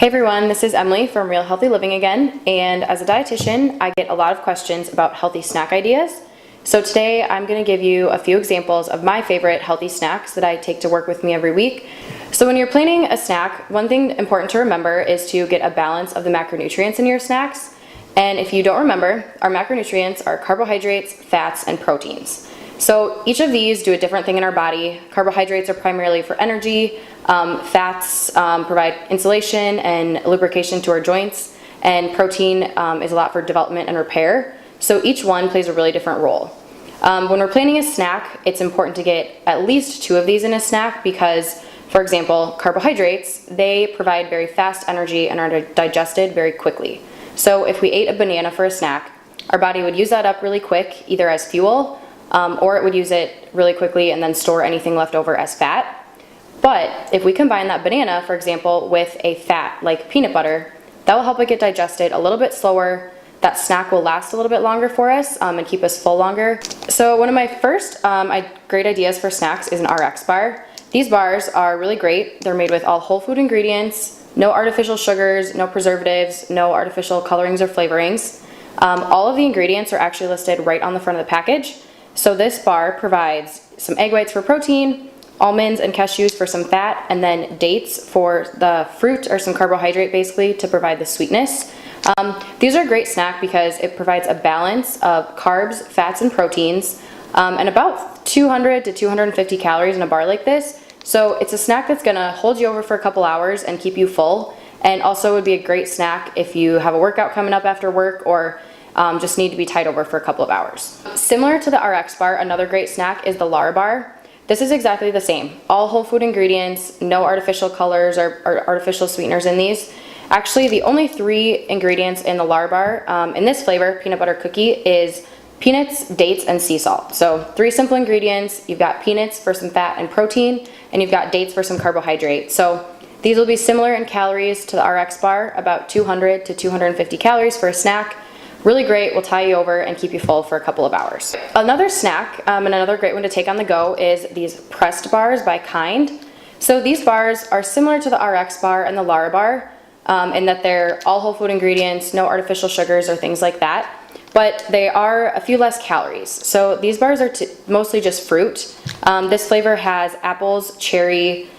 Hey everyone, this is Emily from Real Healthy Living again, and as a dietitian, I get a lot of questions about healthy snack ideas. So today I'm going to give you a few examples of my favorite healthy snacks that I take to work with me every week. So when you're planning a snack, one thing important to remember is to get a balance of the macronutrients in your snacks. And if you don't remember, our macronutrients are carbohydrates, fats, and proteins. So each of these do a different thing in our body. Carbohydrates are primarily for energy, fats provide insulation and lubrication to our joints, and protein is a lot for development and repair. So each one plays a really different role. When we're planning a snack, it's important to get at least 2 of these in a snack because, for example, carbohydrates, they provide very fast energy and are digested very quickly. So if we ate a banana for a snack, our body would use that up really quick, either as fuel, or it would use it really quickly and then store anything left over as fat. But if we combine that banana, for example, with a fat like peanut butter, that will help it get digested a little bit slower. That snack will last a little bit longer for us and keep us full longer. So one of my first great ideas for snacks is an RX bar. These bars are really great. They're made with all whole food ingredients, no artificial sugars, no preservatives, no artificial colorings or flavorings. All of the ingredients are actually listed right on the front of the package. So this bar provides some egg whites for protein, almonds and cashews for some fat, and then dates for the fruit or some carbohydrate basically to provide the sweetness. These are a great snack because it provides a balance of carbs, fats, and proteins, and about 200 to 250 calories in a bar like this. So it's a snack that's gonna hold you over for a couple hours and keep you full, and also would be a great snack if you have a workout coming up after work or just need to be tied over for a couple of hours. Similar to the RX bar, another great snack is the Lara bar. This is exactly the same. All whole food ingredients, no artificial colors or artificial sweeteners in these. Actually, the only 3 ingredients in the Lara bar in this flavor, peanut butter cookie, is peanuts, dates, and sea salt. So 3 simple ingredients. You've got peanuts for some fat and protein, and you've got dates for some carbohydrate. So these will be similar in calories to the RX bar, about 200 to 250 calories for a snack. Really great, will tie you over and keep you full for a couple of hours. Another snack, and another great one to take on the go, is these pressed bars by Kind. So these bars are similar to the RX bar and the Lara bar in that they're all whole food ingredients, no artificial sugars or things like that, but they are a few less calories. So these bars are mostly just fruit. This flavor has apples, cherry,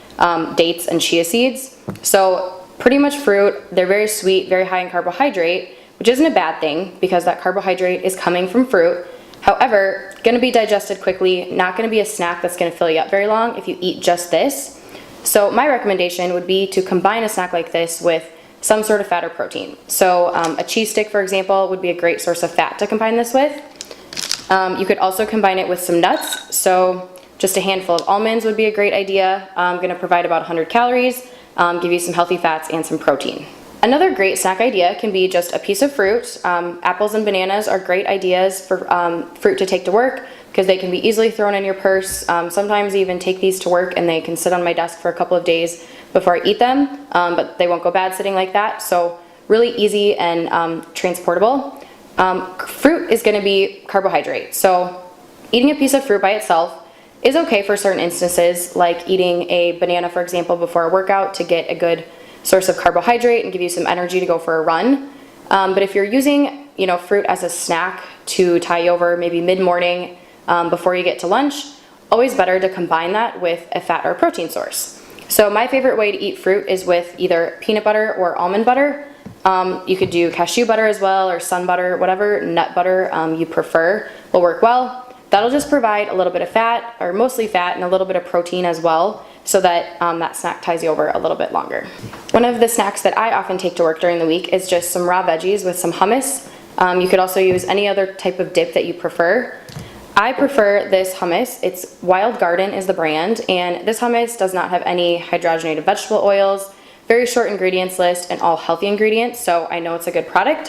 dates, and chia seeds. So pretty much fruit. They're very sweet, very high in carbohydrate, which isn't a bad thing because that carbohydrate is coming from fruit. However, going to be digested quickly, not going to be a snack that's going to fill you up very long if you eat just this. So my recommendation would be to combine a snack like this with some sort of fat or protein. So a cheese stick, for example, would be a great source of fat to combine this with. You could also combine it with some nuts. So just a handful of almonds would be a great idea. Going to provide about 100 calories, give you some healthy fats and some protein. Another great snack idea can be just a piece of fruit. Apples and bananas are great ideas for fruit to take to work because they can be easily thrown in your purse. Sometimes I even take these to work and they can sit on my desk for a couple of days before I eat them, but they won't go bad sitting like that. So really easy and transportable. Fruit is going to be carbohydrate. So eating a piece of fruit by itself is okay for certain instances, like eating a banana, for example, before a workout to get a good source of carbohydrate and give you some energy to go for a run. But if you're using, fruit as a snack to tie you over maybe mid-morning before you get to lunch, always better to combine that with a fat or a protein source. So my favorite way to eat fruit is with either peanut butter or almond butter. You could do cashew butter as well, or sun butter, whatever nut butter you prefer will work well. That'll just provide a little bit of fat, or mostly fat, and a little bit of protein as well, so that that snack ties you over a little bit longer. One of the snacks that I often take to work during the week is just some raw veggies with some hummus. You could also use any other type of dip that you prefer. I prefer this hummus. It's Wild Garden is the brand, and this hummus does not have any hydrogenated vegetable oils, very short ingredients list, and all healthy ingredients, so I know it's a good product.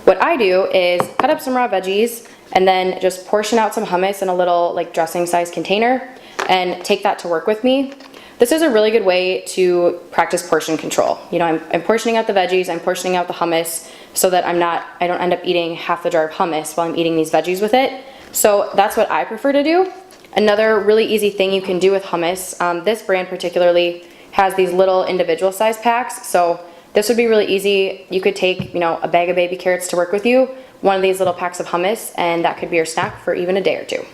What I do is cut up some raw veggies and then just portion out some hummus in a little dressing size container and take that to work with me. This is a really good way to practice portion control. I'm portioning out the veggies, I'm portioning out the hummus so that I don't end up eating half the jar of hummus while I'm eating these veggies with it. So that's what I prefer to do. Another really easy thing you can do with hummus, this brand particularly has these little individual size packs. So this would be really easy. You could take, a bag of baby carrots to work with you, one of these little packs of hummus, and that could be your snack for even a day or two.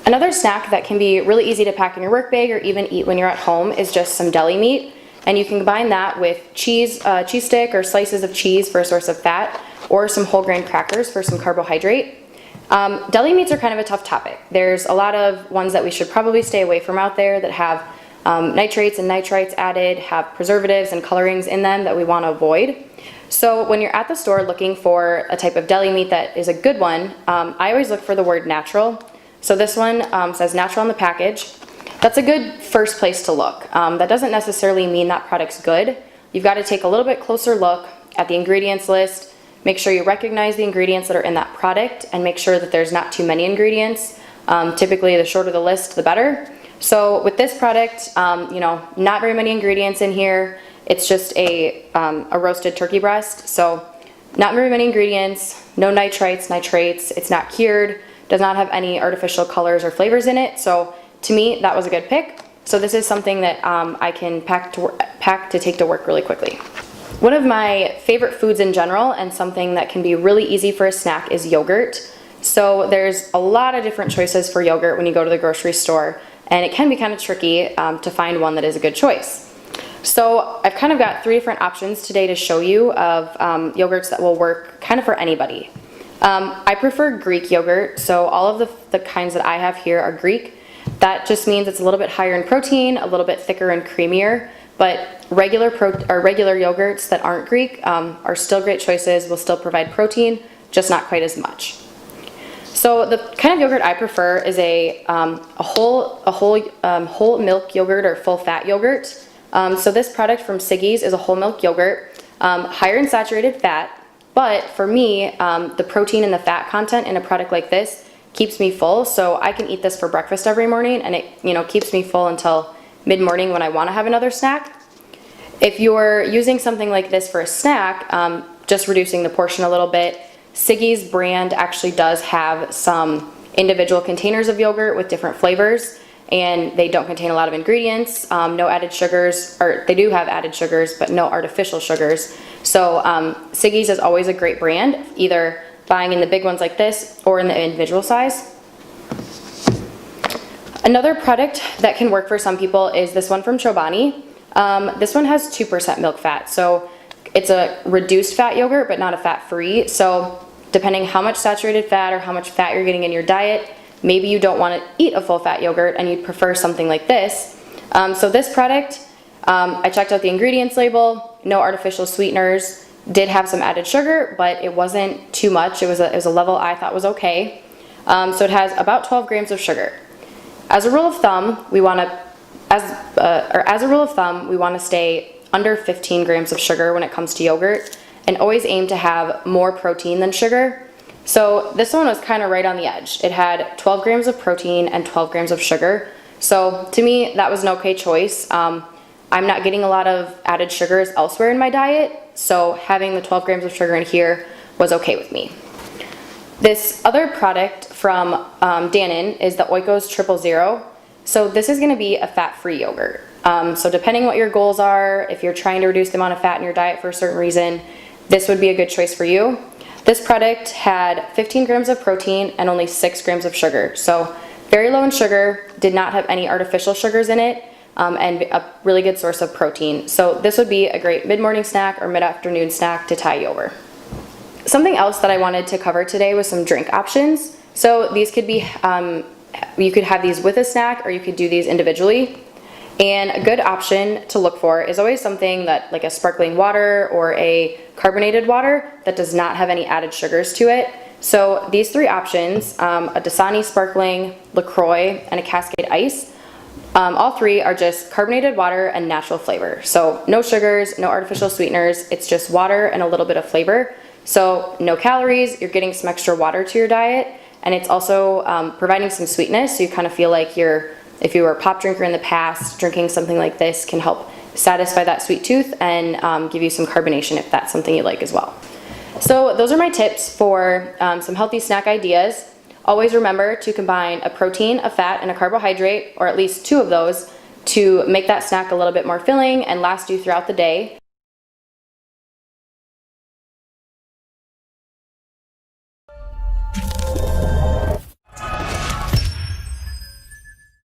Another snack that can be really easy to pack in your work bag or even eat when you're at home is just some deli meat. And you can combine that with cheese stick or slices of cheese for a source of fat, or some whole grain crackers for some carbohydrate. Deli meats are kind of a tough topic. There's a lot of ones that we should probably stay away from out there that have nitrates and nitrites added, have preservatives and colorings in them that we want to avoid. So when you're at the store looking for a type of deli meat that is a good one, I always look for the word natural. So this one says natural on the package. That's a good first place to look. That doesn't necessarily mean that product's good. You've got to take a little bit closer look at the ingredients list, make sure you recognize the ingredients that are in that product, and make sure that there's not too many ingredients. Typically, the shorter the list, the better. So with this product, not very many ingredients in here. It's just a roasted turkey breast. So not very many ingredients, no nitrites, nitrates. It's not cured, does not have any artificial colors or flavors in it. So to me, that was a good pick. So this is something that I can pack to take to work really quickly. One of my favorite foods in general, and something that can be really easy for a snack, is yogurt. So there's a lot of different choices for yogurt when you go to the grocery store, and it can be kind of tricky to find one that is a good choice. So I've kind of got 3 different options today to show you of yogurts that will work kind of for anybody. I prefer Greek yogurt, so all of the kinds that I have here are Greek. That just means it's a little bit higher in protein, a little bit thicker and creamier, but regular yogurts that aren't Greek are still great choices, will still provide protein, just not quite as much. So the kind of yogurt I prefer is a whole milk yogurt or full fat yogurt. So this product from Siggy's is a whole milk yogurt, higher in saturated fat, but for me, the protein and the fat content in a product like this keeps me full, so I can eat this for breakfast every morning, and it keeps me full until mid-morning when I want to have another snack. If you're using something like this for a snack, just reducing the portion a little bit, Siggy's brand actually does have some individual containers of yogurt with different flavors, and they don't contain a lot of ingredients, no added sugars, or they do have added sugars, but no artificial sugars. So Siggy's is always a great brand, either buying in the big ones like this or in the individual size. Another product that can work for some people is this one from Chobani. This one has 2% milk fat, so it's a reduced fat yogurt, but not a fat-free. So depending how much saturated fat or how much fat you're getting in your diet, maybe you don't want to eat a full fat yogurt and you'd prefer something like this. So this product, I checked out the ingredients label, no artificial sweeteners, did have some added sugar, but it wasn't too much. It was a level I thought was okay. So it has about 12 grams of sugar. As a rule of thumb, we want to stay under 15 grams of sugar when it comes to yogurt, and always aim to have more protein than sugar. So this one was kind of right on the edge. It had 12 grams of protein and 12 grams of sugar. So to me, that was an okay choice. I'm not getting a lot of added sugars elsewhere in my diet, so having the 12 grams of sugar in here was okay with me. This other product from Dannon is the Oikos 000. So this is going to be a fat-free yogurt. So depending what your goals are, if you're trying to reduce the amount of fat in your diet for a certain reason, this would be a good choice for you. This product had 15 grams of protein and only 6 grams of sugar. So very low in sugar, did not have any artificial sugars in it, and a really good source of protein. So this would be a great mid-morning snack or mid-afternoon snack to tie over. Something else that I wanted to cover today was some drink options. So these could be, you could have these with a snack or you could do these individually. And a good option to look for is always something that, like a sparkling water or a carbonated water that does not have any added sugars to it. So these 3 options, a Dasani sparkling, LaCroix, and a Cascade Ice, all 3 are just carbonated water and natural flavor. So no sugars, no artificial sweeteners, it's just water and a little bit of flavor. So no calories, you're getting some extra water to your diet, and it's also providing some sweetness, so you kind of feel like if you were a pop drinker in the past, drinking something like this can help satisfy that sweet tooth and give you some carbonation if that's something you like as well. So those are my tips for some healthy snack ideas. Always remember to combine a protein, a fat, and a carbohydrate, or at least 2 of those, to make that snack a little bit more filling and last you throughout the day.